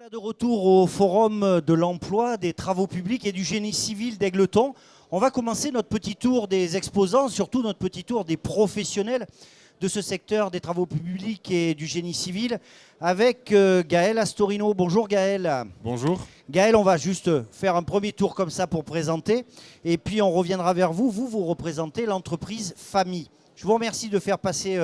Voilà de retour au Forum de l'emploi, des travaux publics et du génie civil d'Égletons. On va commencer notre petit tour des exposants, surtout notre petit tour des professionnels de ce secteur des travaux publics et du génie civil avec Gaël Astorino. Bonjour Gaël. Bonjour. Gaël, on va juste faire un premier tour comme ça pour présenter et puis on reviendra vers vous. Vous représentez l'entreprise Famille. Je vous remercie de faire passer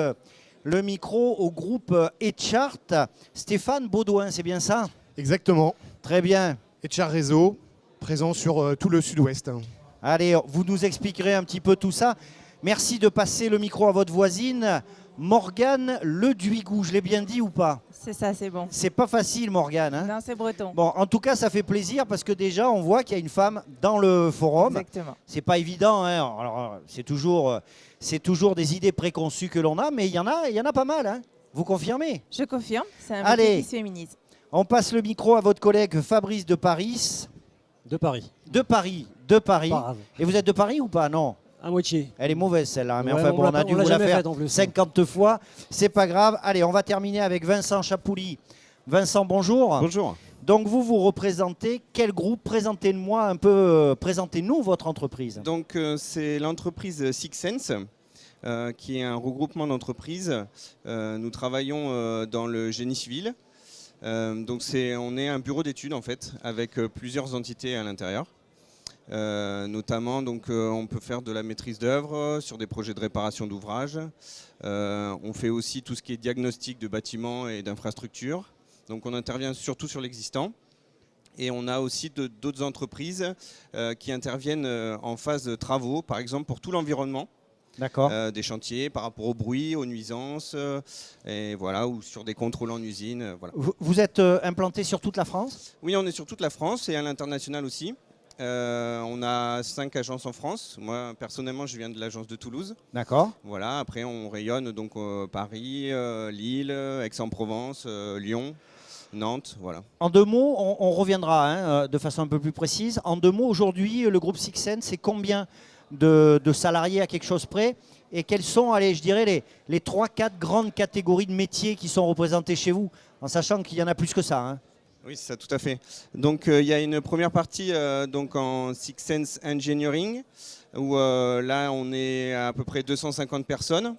le micro au groupe Etchart. Stéphane Baudouin, c'est bien ça? Exactement. Très bien. Etchart Réseau, présent sur tout le sud-ouest. Allez, vous nous expliquerez un petit peu tout ça. Merci de passer le micro à votre voisine, Morgane Leduigou. Je l'ai bien dit ou pas? C'est ça, c'est bon. C'est pas facile, Morgane. Hein? Non, c'est breton. Bon, en tout cas, ça fait plaisir parce que déjà, on voit qu'il y a une femme dans le forum. Exactement. C'est pas évident. Hein? Alors, c'est toujours des idées préconçues que l'on a, mais il y en a pas mal. Hein? Vous confirmez? Je confirme, c'est un Allez. métier qui se féminise. On passe le micro à votre collègue Fabrice de Paris. De Paris. De Paris. De Paris. Pas grave. Et vous êtes de Paris ou pas? Non. À moitié. Elle est mauvaise celle-là, mais Ouais, enfin on bon, l'a on a pas- dû on l'a vous la jamais faire faite, en plus. 50 fois, c'est pas grave. Allez, on va terminer avec Vincent Chapouli. Vincent, bonjour. Bonjour. Donc vous représentez quel groupe? Présentez-moi un peu, présentez-nous votre entreprise. Donc c'est l'entreprise Six Sense, qui est un regroupement d'entreprises. Nous travaillons dans le génie civil. Donc on est un bureau d'études en fait, avec plusieurs entités à l'intérieur. Notamment, donc, on peut faire de la maîtrise d'œuvre sur des projets de réparation d'ouvrages. On fait aussi tout ce qui est diagnostic de bâtiments et d'infrastructures. Donc on intervient surtout sur l'existant. Et on a aussi d'autres entreprises qui interviennent en phase de travaux, par exemple pour tout l'environnement. D'accord. Des chantiers par rapport au bruit, aux nuisances, et voilà, ou sur des contrôles en usine. Voilà. Vous êtes implanté sur toute la France? Oui, on est sur toute la France et à l'international aussi. On a 5 agences en France. Moi, personnellement, je viens de l'agence de Toulouse. D'accord. Voilà. Après, on rayonne donc Paris, Lille, Aix-en-Provence, Lyon, Nantes. Voilà. En deux mots, on reviendra hein, de façon un peu plus précise. En deux mots, aujourd'hui, le groupe Six Sense, c'est combien de salariés à quelque chose près? Et quelles sont, allez, je dirais, les 3-4 grandes catégories de métiers qui sont représentés chez vous, en sachant qu'il y en a plus que ça hein. Oui, c'est ça, tout à fait. Donc, il y a une première partie donc en Six Sense Engineering, où là, on est à peu près 250 personnes,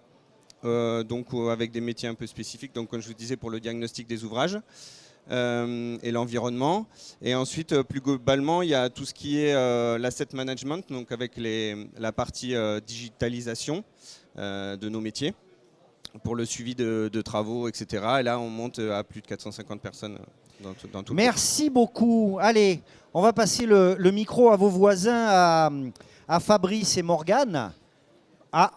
donc avec des métiers un peu spécifiques, donc comme je vous disais, pour le diagnostic des ouvrages et l'environnement. Et ensuite, plus globalement, il y a tout ce qui est l'asset management, donc avec la partie digitalisation de nos métiers, pour le suivi de travaux, etc. Et là, on monte à plus de 450 personnes. Dans tout Merci beaucoup. Allez, on va passer le micro à vos voisins, à Fabrice et Morgane. Ah,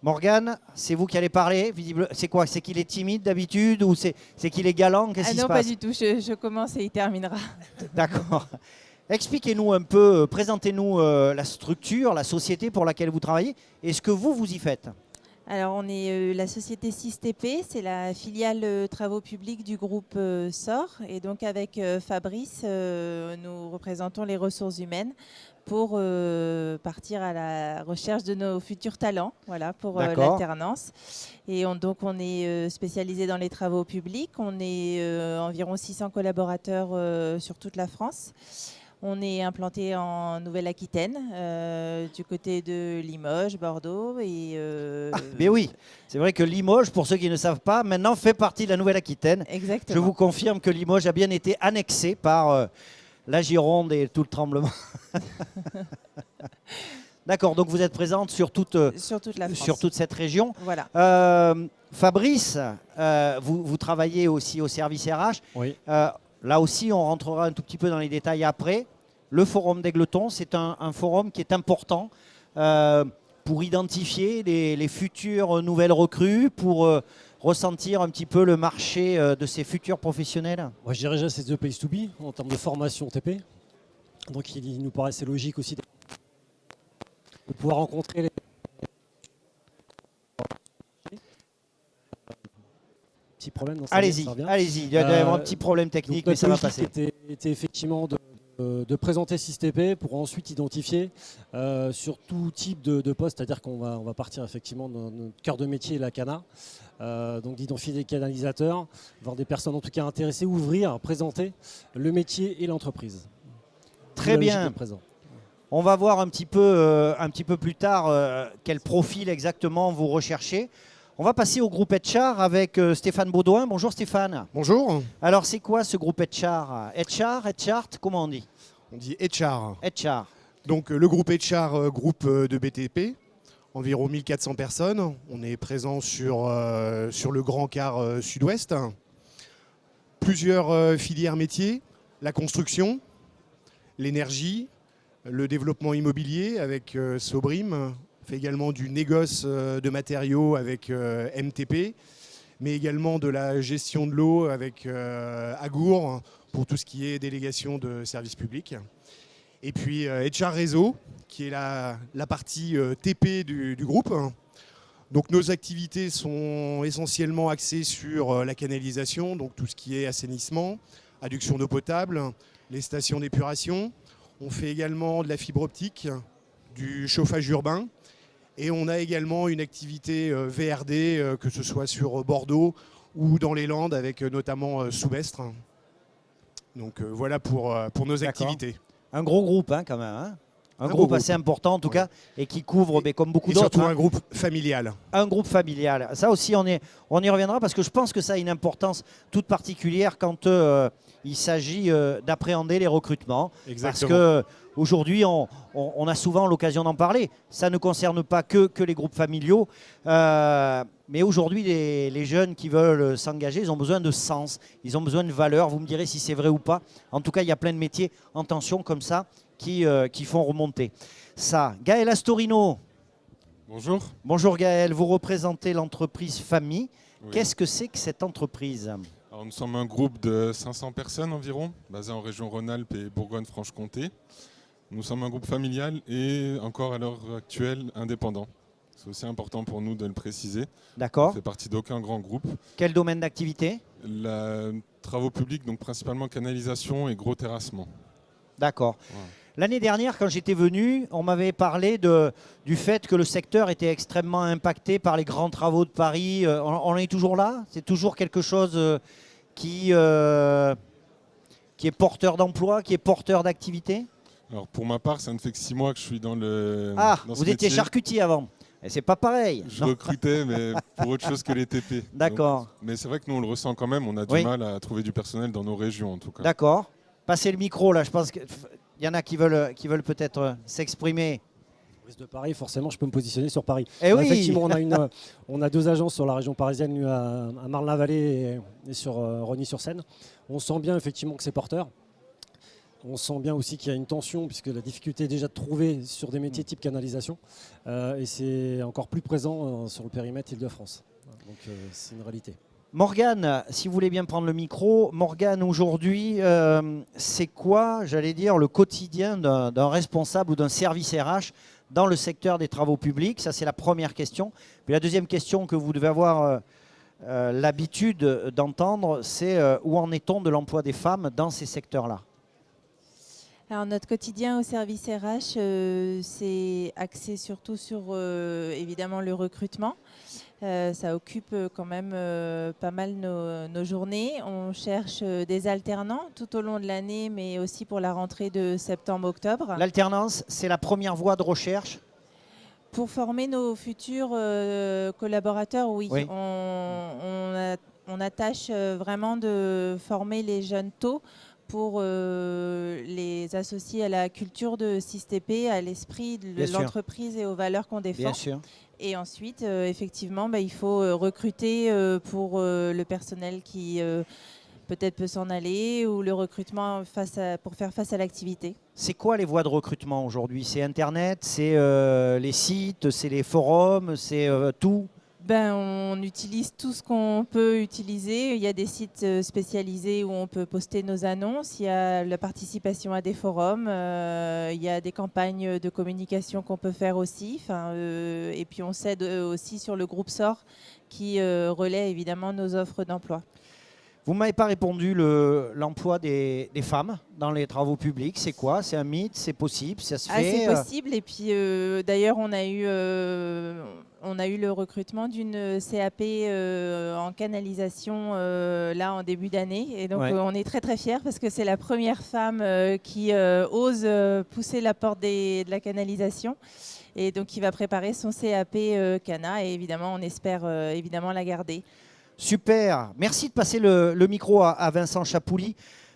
Morgane, c'est vous qui allez parler. C'est quoi? C'est qu'il est timide d'habitude ou c'est qu'il est galant? Qu'est-ce Ah qui non, se pas passe? du tout, je commence et il terminera. D'accord. Expliquez-nous un peu, présentez-nous la structure, la société pour laquelle vous travaillez et ce que vous y faites. Alors, on est la société 6TP, c'est la filiale travaux publics du groupe SOR. Et donc, avec Fabrice, nous représentons les ressources humaines pour partir à la recherche de nos futurs talents, voilà, pour l'alternance. Et donc, on est spécialisé dans les travaux publics. On est environ 600 collaborateurs sur toute la France. On est implanté en Nouvelle-Aquitaine, du côté de Limoges, Bordeaux. Mais oui, c'est vrai que Limoges, pour ceux qui ne savent pas, maintenant fait partie de la Nouvelle-Aquitaine. Exactement. Je vous confirme que Limoges a bien été annexé par la Gironde et tout le tremblement. D'accord, donc vous êtes présente sur toute la France. Sur toute cette région. Voilà. Fabrice, vous travaillez aussi au service RH. Oui. Là aussi, on rentrera un tout petit peu dans les détails après. Le forum d'Égletons, c'est un forum qui est important pour identifier les futures nouvelles recrues, pour ressentir un petit peu le marché de ces futurs professionnels. Moi, je dirais déjà c'est the place to be en termes de formation TP. Donc il nous paraissait logique aussi de pouvoir rencontrer les petits problèmes. Allez-y, il y a un petit problème technique, mais ça va passer. Était effectivement de de présenter SysTP pour ensuite identifier sur tout type de poste, c'est-à-dire qu'on va partir effectivement dans notre cœur de métier, la cana, donc d'identifier des canalisateurs, voir des personnes en tout cas intéressées, ouvrir, présenter le métier et l'entreprise. Très bien. On va voir un petit peu plus tard quel profil exactement vous recherchez. On va passer au groupe HR avec Stéphane Baudouin. Bonjour Stéphane. Bonjour. Alors c'est quoi ce groupe HR? HR, comment on dit? On dit HR. HR. Donc le groupe HR, groupe de BTP, environ 1400 personnes. On est présent sur le Grand Quart Sud-Ouest. Plusieurs filières métiers, la construction, l'énergie, le développement immobilier avec Sobrim. On fait également du négoce de matériaux avec MTP, mais également de la gestion de l'eau avec Agour pour tout ce qui est délégation de services publics. Et puis HR Réseau, qui est la partie TP du groupe. Donc nos activités sont essentiellement axées sur la canalisation, donc tout ce qui est assainissement, adduction d'eau potable, les stations d'épuration. On fait également de la fibre optique, du chauffage urbain. Et on a également une activité VRD, que ce soit sur Bordeaux ou dans les Landes, avec notamment Soubestre. Donc voilà pour nos activités. Un gros groupe quand même. Hein, un groupe assez important en tout cas, et qui couvre, comme beaucoup d'autres. Surtout un groupe familial. Un groupe familial. Ça aussi, on y reviendra parce que je pense que ça a une importance toute particulière quand il s'agit d'appréhender les recrutements. Exactement. Parce qu'aujourd'hui, on a souvent l'occasion d'en parler. Ça ne concerne pas que les groupes familiaux. Mais aujourd'hui, les jeunes qui veulent s'engager, ils ont besoin de sens, ils ont besoin de valeur. Vous me direz si c'est vrai ou pas. En tout cas, il y a plein de métiers en tension comme ça qui font remonter ça. Gaël Astorino. Bonjour. Bonjour Gaël, vous représentez l'entreprise Famille. Oui. Qu'est-ce que c'est que cette entreprise? Alors, nous sommes un groupe de 500 personnes environ, basé en région Rhône-Alpes et Bourgogne-Franche-Comté. Nous sommes un groupe familial et encore à l'heure actuelle indépendant. C'est aussi important pour nous de le préciser. D'accord. On ne fait partie d'aucun grand groupe. Quel domaine d'activité? Travaux publics, donc principalement canalisation et gros terrassement. D'accord. Voilà. L'année dernière, quand j'étais venu, on m'avait parlé du fait que le secteur était extrêmement impacté par les grands travaux de Paris. On est toujours là? C'est toujours quelque chose qui est porteur d'emploi, qui est porteur d'activité? Alors pour ma part, ça ne fait que 6 mois que je suis dans ce vous étiez métier. charcutier avant. Et c'est pas pareil. Je recrutais, mais pour autre chose que les TP. D'accord. Donc, mais c'est vrai que nous, on le ressent quand même. On a du mal à trouver du personnel dans nos régions, en tout cas. D'accord. Passez le micro, là. Je pense qu'il y en a qui veulent peut-être s'exprimer. De Paris, forcément, je peux me positionner sur Paris. Eh oui. Effectivement, on a 2 agences sur la région parisienne, une à Marne-la-Vallée et sur Rosny-sur-Seine. On sent bien effectivement que c'est porteur. On sent bien aussi qu'il y a une tension, puisque la difficulté est déjà de trouver sur des métiers type canalisation. Et c'est encore plus présent sur le périmètre Île-de-France. Donc c'est une réalité. Morgane, si vous voulez bien prendre le micro. Morgane, aujourd'hui, c'est quoi, j'allais dire, le quotidien d'un responsable ou d'un service RH dans le secteur des travaux publics? Ça, c'est la première question. Puis la deuxième question que vous devez avoir l'habitude d'entendre, c'est où en est-on de l'emploi des femmes dans ces secteurs-là? Alors, notre quotidien au service RH, c'est axé surtout sur évidemment le recrutement. Ça occupe quand même pas mal nos journées. On cherche des alternants tout au long de l'année, mais aussi pour la rentrée de septembre-octobre. L'alternance, c'est la première voie de recherche? Pour former nos futurs collaborateurs, oui. On attache vraiment de former les jeunes tôt pour les associer à la culture de SysTP, à l'esprit de l'entreprise et aux valeurs qu'on défend. Bien sûr. Et ensuite, effectivement, il faut recruter pour le personnel qui peut-être peut s'en aller ou le recrutement pour faire face à l'activité. C'est quoi les voies de recrutement aujourd'hui? C'est Internet, c'est les sites, c'est les forums, c'est tout? On utilise tout ce qu'on peut utiliser. Il y a des sites spécialisés où on peut poster nos annonces. Il y a la participation à des forums. Il y a des campagnes de communication qu'on peut faire aussi. Et puis on s'aide aussi sur le groupe SOR qui relaie évidemment nos offres d'emploi. Vous ne m'avez pas répondu, l'emploi des femmes dans les travaux publics, c'est quoi? C'est un mythe? C'est possible? Ça se fait? C'est possible. Et puis, d'ailleurs, on a eu le recrutement d'une CAP en canalisation là en début d'année. Et donc, on est très, très fiers parce que c'est la première femme qui ose pousser la porte de la canalisation. Et donc, qui va préparer son CAP Cana. Et évidemment, on espère évidemment la garder. Super. Merci de passer le micro à Vincent Chapouli.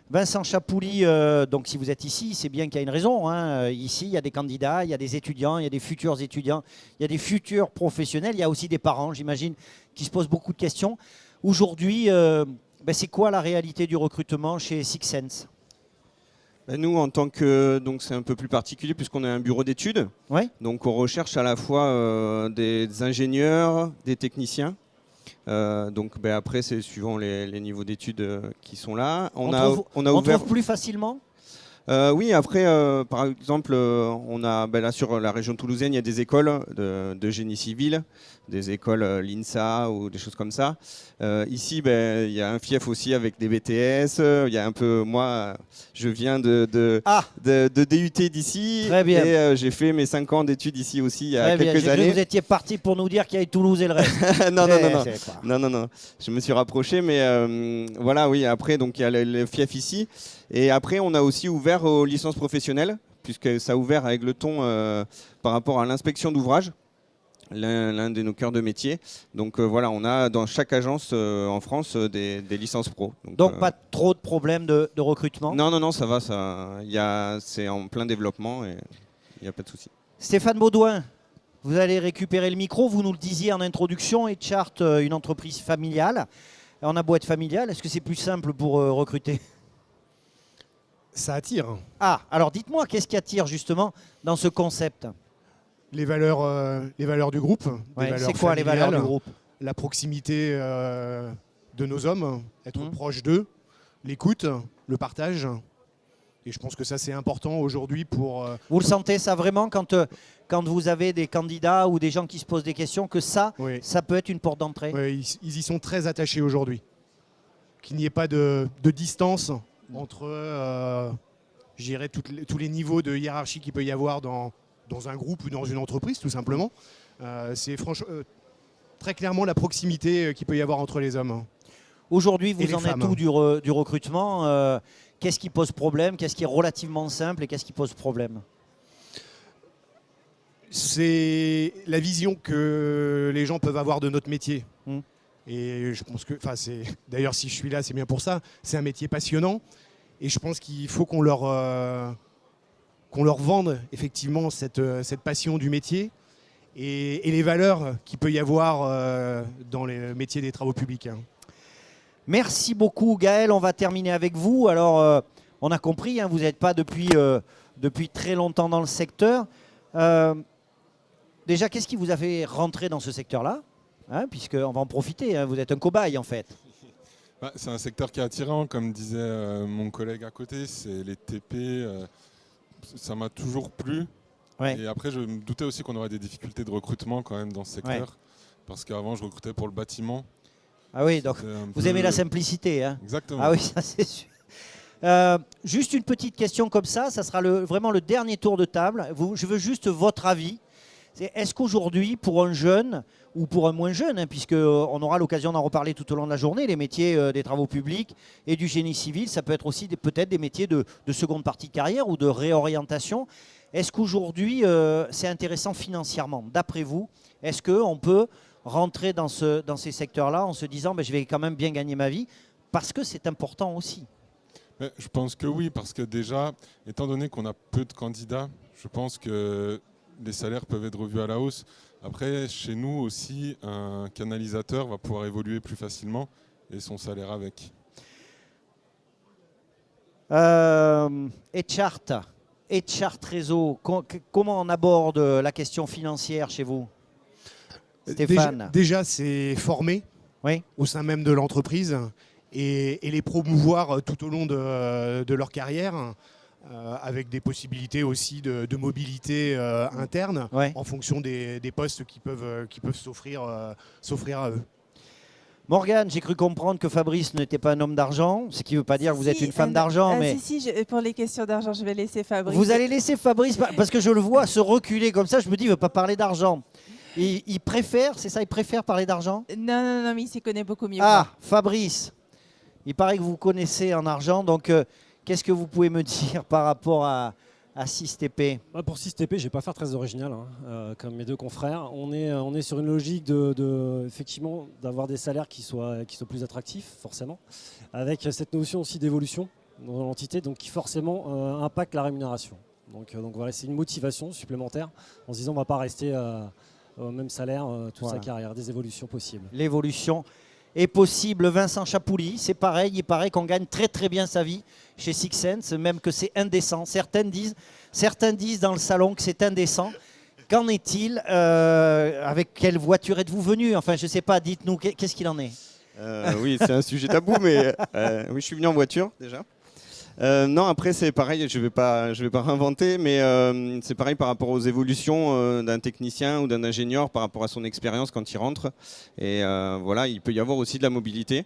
Vincent Chapouli, donc si vous êtes ici, c'est bien qu'il y a une raison. Hein. Ici, il y a des candidats, il y a des étudiants, il y a des futurs étudiants, il y a des futurs professionnels, il y a aussi des parents, j'imagine, qui se posent beaucoup de questions. Aujourd'hui, c'est quoi la réalité du recrutement chez Six Sense? Nous, en tant que, donc c'est un peu plus particulier puisqu'on est un bureau d'études. Ouais. Donc on recherche à la fois des ingénieurs, des techniciens. Après, c'est suivant les niveaux d'études qui sont là. On trouve plus facilement? Oui, après, par exemple, on a là sur la région toulousaine, il y a des écoles de génie civil, des écoles l'INSA ou des choses comme ça. Ici, il y a un fief aussi avec des BTS. Il y a un peu, moi, je viens de DUT d'ici. Très bien. Et j'ai fait mes 5 ans d'études ici aussi il y a quelques années. Vous étiez parti pour nous dire qu'il y avait Toulouse et le reste. Non. Je me suis rapproché, mais voilà, oui. Après, donc il y a le fief ici. Et après, on a aussi ouvert aux licences professionnelles, puisque ça a ouvert avec le ton par rapport à l'inspection d'ouvrage, l'un de nos cœurs de métier. Donc voilà, on a dans chaque agence en France des licences pro. Donc pas trop de problèmes de recrutement? Non, ça va. C'est en plein développement et il n'y a pas de souci. Stéphane Baudouin, vous allez récupérer le micro. Vous nous le disiez en introduction, Etchart, une entreprise familiale. On a beau être familial, est-ce que c'est plus simple pour recruter? Ça attire. Alors dites-moi, qu'est-ce qui attire justement dans ce concept? Les valeurs du groupe. C'est quoi les valeurs du groupe? La proximité de nos hommes, être proche d'eux, l'écoute, le partage. Et je pense que ça, c'est important aujourd'hui pour... Vous le sentez ça vraiment quand vous avez des candidats ou des gens qui se posent des questions, que ça peut être une porte d'entrée? Oui, ils y sont très attachés aujourd'hui. Qu'il n'y ait pas de distance entre je dirais, tous les niveaux de hiérarchie qu'il peut y avoir dans un groupe ou dans une entreprise, tout simplement. C'est très clairement la proximité qu'il peut y avoir entre les hommes. Aujourd'hui, vous en êtes où du recrutement? Qu'est-ce qui pose problème? Qu'est-ce qui est relativement simple et qu'est-ce qui pose problème? C'est la vision que les gens peuvent avoir de notre métier. Et je pense que, d'ailleurs, si je suis là, c'est bien pour ça. C'est un métier passionnant. Et je pense qu'il faut qu'on leur vende effectivement cette passion du métier et les valeurs qu'il peut y avoir dans les métiers des travaux publics. Merci beaucoup, Gaël. On va terminer avec vous. Alors, on a compris, vous n'êtes pas depuis très longtemps dans le secteur. Déjà, qu'est-ce qui vous a fait rentrer dans ce secteur-là? Puisqu'on va en profiter, vous êtes un cobaye en fait. C'est un secteur qui est attirant, comme disait mon collègue à côté, c'est les TP, ça m'a toujours plu. Et après, je me doutais aussi qu'on aurait des difficultés de recrutement quand même dans ce secteur, parce qu'avant, je recrutais pour le bâtiment. Ah oui, donc vous aimez la simplicité. Exactement. Ah oui, ça c'est sûr. Juste une petite question comme ça sera vraiment le dernier tour de table. Je veux juste votre avis. Est-ce qu'aujourd'hui, pour un jeune ou pour un moins jeune, puisqu'on aura l'occasion d'en reparler tout au long de la journée, les métiers des travaux publics et du génie civil, ça peut être aussi peut-être des métiers de seconde partie de carrière ou de réorientation. Est-ce qu'aujourd'hui, c'est intéressant financièrement? D'après vous, est-ce qu'on peut rentrer dans ces secteurs-là en se disant je vais quand même bien gagner ma vie? Parce que c'est important aussi. Je pense que oui, parce que déjà, étant donné qu'on a peu de candidats, je pense que les salaires peuvent être revus à la hausse. Après, chez nous aussi, un canalisateur va pouvoir évoluer plus facilement et son salaire avec. Etchart Réseau, comment on aborde la question financière chez vous, Stéphane? Déjà c'est former au sein même de l'entreprise et les promouvoir tout au long de leur carrière. Avec des possibilités aussi de mobilité interne en fonction des postes qui peuvent s'offrir à eux. Morgane, j'ai cru comprendre que Fabrice n'était pas un homme d'argent, ce qui ne veut pas dire que vous êtes une femme d'argent, mais... Pour les questions d'argent, je vais laisser Fabrice. Vous allez laisser Fabrice, parce que je le vois se reculer comme ça, je me dis, il ne veut pas parler d'argent. Il préfère, c'est ça, il préfère parler d'argent? Non, mais il s'y connaît beaucoup mieux. Ah, Fabrice, il paraît que vous connaissez en argent, donc qu'est-ce que vous pouvez me dire par rapport à 6TP? Pour 6TP, je ne vais pas faire très original, comme mes deux confrères. On est sur une logique effectivement, d'avoir des salaires qui soient plus attractifs, forcément, avec cette notion aussi d'évolution dans l'entité, donc qui forcément impacte la rémunération. Donc voilà, c'est une motivation supplémentaire en se disant on ne va pas rester au même salaire toute sa carrière, des évolutions possibles. L'évolution est possible. Vincent Chapouli, c'est pareil, il paraît qu'on gagne très très bien sa vie chez Six Sense, même que c'est indécent. Certains disent dans le salon que c'est indécent. Qu'en est-il? Avec quelle voiture êtes-vous venu? Enfin, je ne sais pas, dites-nous, qu'est-ce qu'il en est? Oui, c'est un sujet tabou, mais oui, je suis venu en voiture déjà. Non, après c'est pareil, je vais pas réinventer, mais c'est pareil par rapport aux évolutions d'un technicien ou d'un ingénieur par rapport à son expérience quand il rentre. Et voilà, il peut y avoir aussi de la mobilité,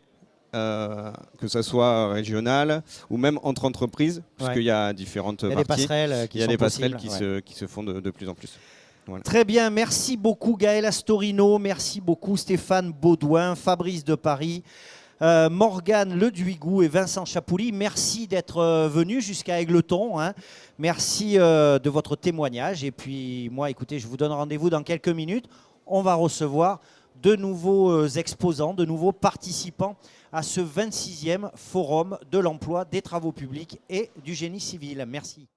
que ça soit régionale ou même entre entreprises, puisqu'il y a différentes parties. Il y a des passerelles qui se font de plus en plus. Voilà. Très bien, merci beaucoup Gaël Astorino, merci beaucoup Stéphane Baudouin, Fabrice de Paris. Morgane Leduigou et Vincent Chapouli, merci d'être venus jusqu'à Égletons. Merci de votre témoignage. Et puis moi, écoutez, je vous donne rendez-vous dans quelques minutes. On va recevoir de nouveaux exposants, de nouveaux participants à ce 26e Forum de l'emploi, des travaux publics et du génie civil. Merci.